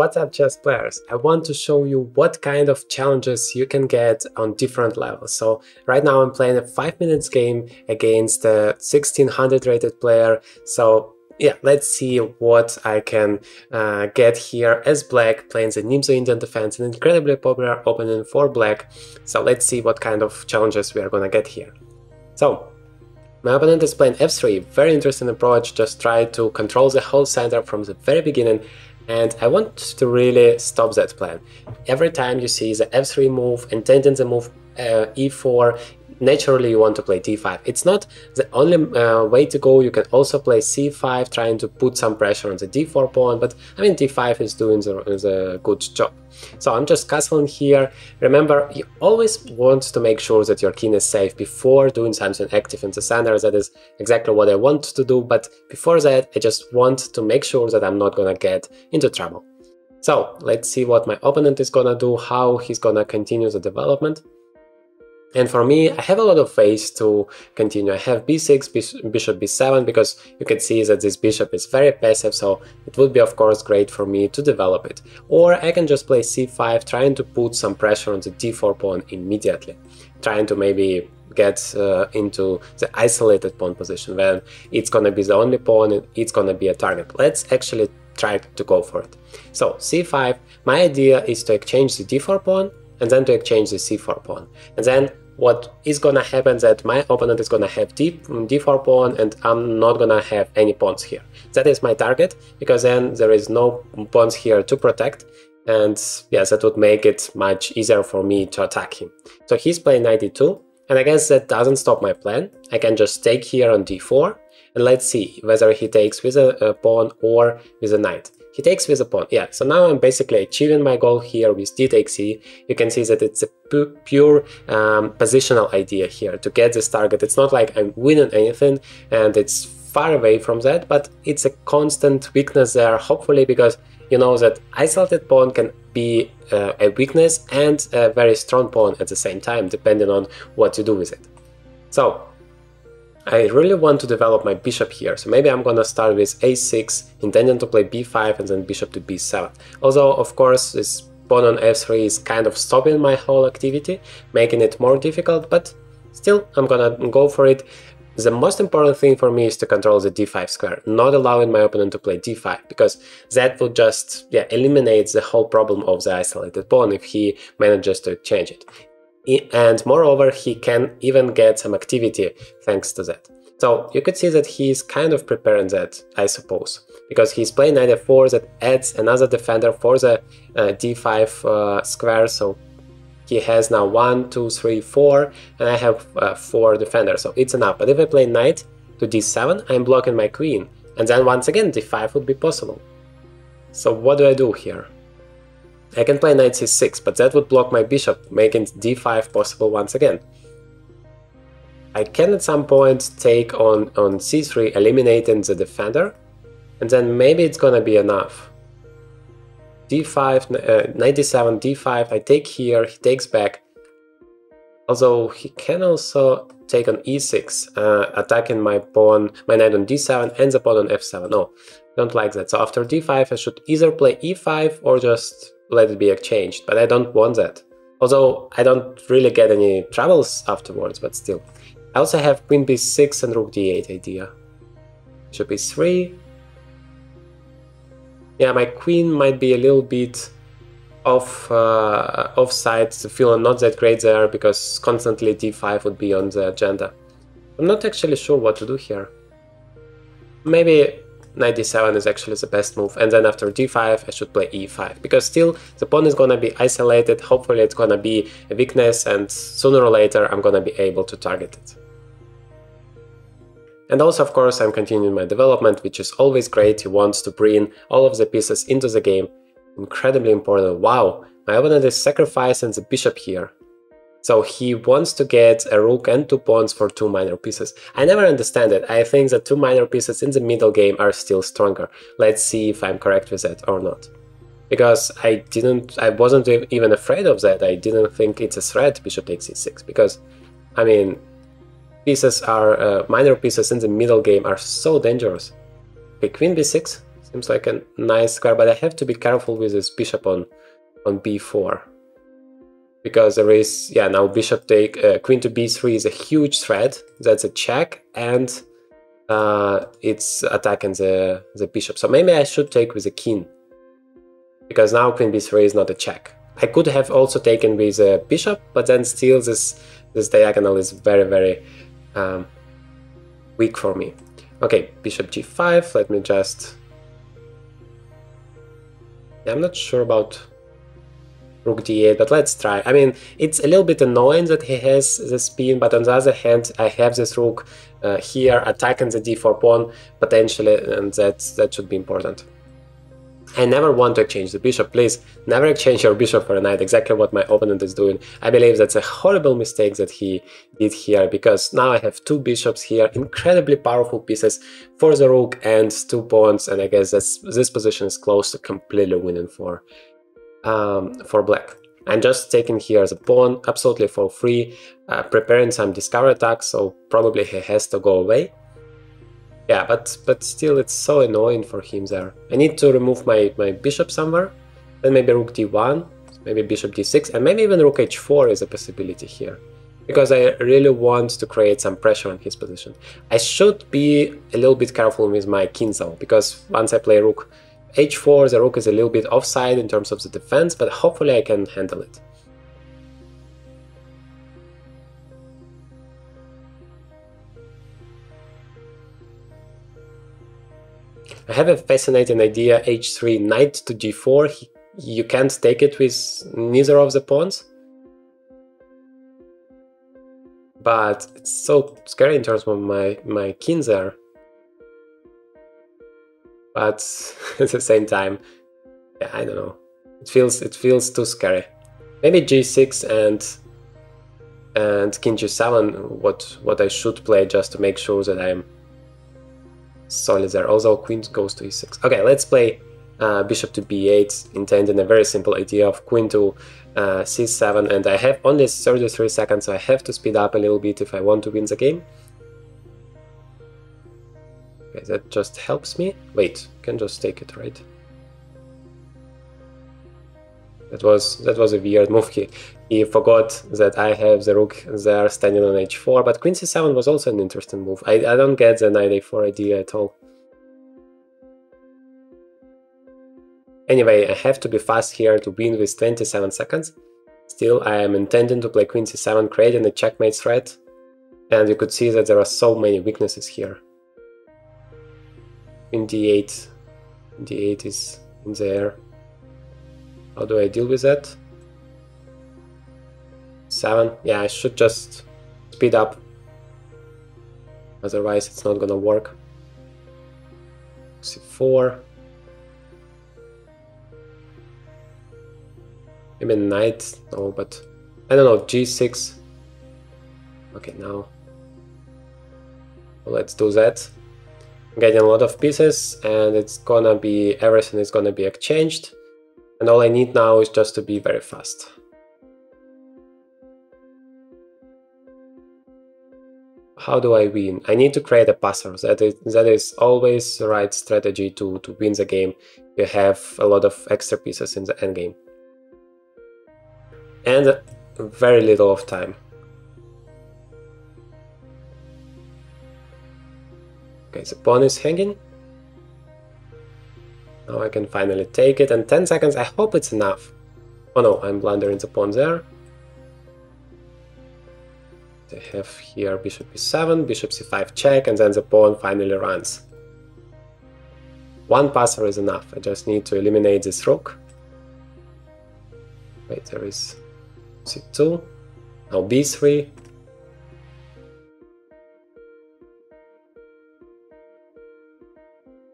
What's up, chess players? I want to show you what kind of challenges you can get on different levels. So right now I'm playing a 5 minutes game against a 1600 rated player. So yeah, let's see what I can get here as black, playing the Nimzo Indian defense, an incredibly popular opponent for black. So let's see what kind of challenges we are gonna get here. So my opponent is playing f3, very interesting approach, just try to control the whole center from the very beginning, and I want to really stop that plan. Every time you see the f3 move, intending the move e4, naturally you want to play d5. It's not the only way to go. You can also play c5, trying to put some pressure on the d4 pawn, but I mean d5 is doing the good job. So I'm just castling here. Remember, you always want to make sure that your king is safe before doing something active in the center. That is exactly what I want to do, but before that I just want to make sure that I'm not gonna get into trouble. So let's see what my opponent is gonna do, how he's gonna continue the development. And for me, I have a lot of ways to continue. I have b6, bishop b7, because you can see that this bishop is very passive, so it would be of course great for me to develop it. Or I can just play c5, trying to put some pressure on the d4 pawn immediately, trying to maybe get into the isolated pawn position, when it's gonna be the only pawn and it's gonna be a target. Let's actually try to go for it. So c5, my idea is to exchange the d4 pawn and then to exchange the c4 pawn. And then what is gonna happen that my opponent is gonna have d4 pawn and I'm not gonna have any pawns here. That is my target, because then there is no pawns here to protect, and yes, that would make it much easier for me to attack him. So he's playing knight d2, and I guess that doesn't stop my plan. I can just take here on d4, and let's see whether he takes with a pawn or with a knight. He takes with a pawn, yeah, so now I'm basically achieving my goal here with d takes e. You can see that it's a pure positional idea here to get this target. It's not like I'm winning anything, and it's far away from that, but it's a constant weakness there, hopefully, because you know that isolated pawn can be a weakness and a very strong pawn at the same time, depending on what you do with it. So I really want to develop my bishop here, so maybe I'm gonna start with a6, intending to play b5 and then bishop to b7. Although, of course, this pawn on f3 is kind of stopping my whole activity, making it more difficult, but still, I'm gonna go for it. The most important thing for me is to control the d5 square, not allowing my opponent to play d5, because that would just eliminate the whole problem of the isolated pawn if he manages to exchange it. And moreover, he can even get some activity thanks to that. So you could see that he's kind of preparing that, I suppose, because he's playing knight f4, that adds another defender for the d5 square. So he has now 1, 2, 3, 4, and I have 4 defenders, so it's enough. But if I play knight to d7, I'm blocking my queen, and then once again d5 would be possible. So what do I do here? I can play knight c6, but that would block my bishop, making d5 possible once again. I can at some point take on c3, eliminating the defender, and then maybe it's gonna be enough. d5, knight d7, d5, I take here, he takes back. Although he can also take on e6, attacking my pawn, my knight on d7 and the pawn on f7. No, don't like that. So after d5 I should either play e5 or just let it be exchanged, but I don't want that. Although I don't really get any troubles afterwards, but still. I also have queen b6 and rook d8 idea. Bishop e3. Yeah, my queen might be a little bit offside, the feeling not that great there, because constantly d5 would be on the agenda. I'm not actually sure what to do here. Maybe knight d7 is actually the best move, and then after d5 I should play e5, because still the pawn is gonna be isolated. Hopefully it's gonna be a weakness, and sooner or later I'm gonna be able to target it. And also, of course, I'm continuing my development, which is always great. He wants to bring all of the pieces into the game. Incredibly important. Wow, my opponent is sacrificing the bishop here. So he wants to get a rook and 2 pawns for 2 minor pieces. I never understand it. I think that 2 minor pieces in the middle game are still stronger. Let's see if I'm correct with that or not. Because I wasn't even afraid of that. I didn't think it's a threat, bishop takes e6, because, I mean, pieces are, minor pieces in the middle game are so dangerous. Okay, queen b6, Seems like a nice square, but I have to be careful with this bishop on b4. Because there is, yeah, now bishop take, queen to b3 is a huge threat. That's a check, and it's attacking the bishop. So maybe I should take with a king, because now queen b3 is not a check. I could have also taken with a bishop, but then still this diagonal is very, very weak for me. Okay, bishop g5. Let me just... Yeah, I'm not sure about rook d8, but let's try. I mean, it's a little bit annoying that he has the spin, but on the other hand, I have this rook here attacking the d4 pawn potentially, and that should be important. I never want to exchange the bishop. Please, never exchange your bishop for a knight, exactly what my opponent is doing. I believe that's a horrible mistake that he did here, because now I have two bishops here, incredibly powerful pieces for the rook and two pawns, and I guess this position is close to completely winning for black. I'm just taking here the pawn absolutely for free, preparing some discovery attacks, so probably he has to go away. Yeah, but still it's so annoying for him there. I need to remove my bishop somewhere, then maybe rook d1, maybe bishop d6, and maybe even rook h4 is a possibility here, because I really want to create some pressure on his position. I should be a little bit careful with my king though, because once I play rook h4, the rook is a little bit offside in terms of the defense, but hopefully I can handle it. I have a fascinating idea, h3, knight to g4. You can't take it with neither of the pawns. But it's so scary in terms of my king there. But at the same time, yeah, I don't know. It feels too scary. Maybe g6 and king g7, what I should play just to make sure that I'm solid there. Also, queen goes to e6. Okay, let's play bishop to b8, intending a very simple idea of queen to c7, and I have only 33 seconds, so I have to speed up a little bit if I want to win the game. Okay, that just helps me. Wait, I can just take it, right? That was a weird move. He forgot that I have the rook there standing on h4, but queen c7 was also an interesting move. I don't get the knight a4 idea at all. Anyway, I have to be fast here to win with 27 seconds. Still, I am intending to play queen c7, creating a checkmate threat, and you could see that there are so many weaknesses here. Queen d8, d8 is in there. How do I deal with that? 7. Yeah, I should just speed up. Otherwise, it's not gonna work. c4. Maybe knight. No, but I don't know. g6. Okay, now let's do that. I'm getting a lot of pieces, and it's gonna be everything is gonna be exchanged. And all I need now is just to be very fast. How do I win? I need to create a passer. That is always the right strategy to win the game. You have a lot of extra pieces in the endgame. And very little of time. Okay, the pawn is hanging. Now I can finally take it, and 10 seconds, I hope it's enough. Oh no, I'm blundering the pawn there. I have here bishop e7, bishop c5 check, and then the pawn finally runs. One passer is enough, I just need to eliminate this rook. Wait, there is c2, now b3.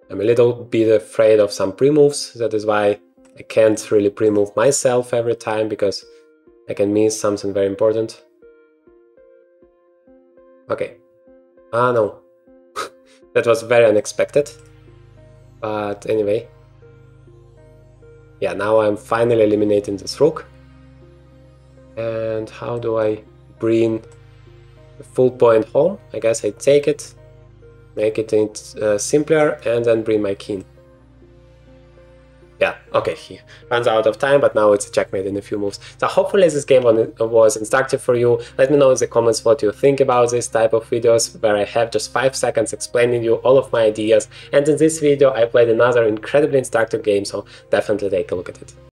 I'm a little bit afraid of some pre-moves, that is why I can't really pre-move myself every time, because I can miss something very important. Okay. Ah, no. That was very unexpected. But anyway. Yeah, now I'm finally eliminating this rook. And how do I bring the full point home? I guess I take it, make it simpler, and then bring my king. Yeah, okay, he runs out of time, but now it's a checkmate in a few moves. So hopefully this game was instructive for you. Let me know in the comments what you think about this type of videos, where I have just 5 seconds explaining you all of my ideas. And in this video I played another incredibly instructive game, so definitely take a look at it.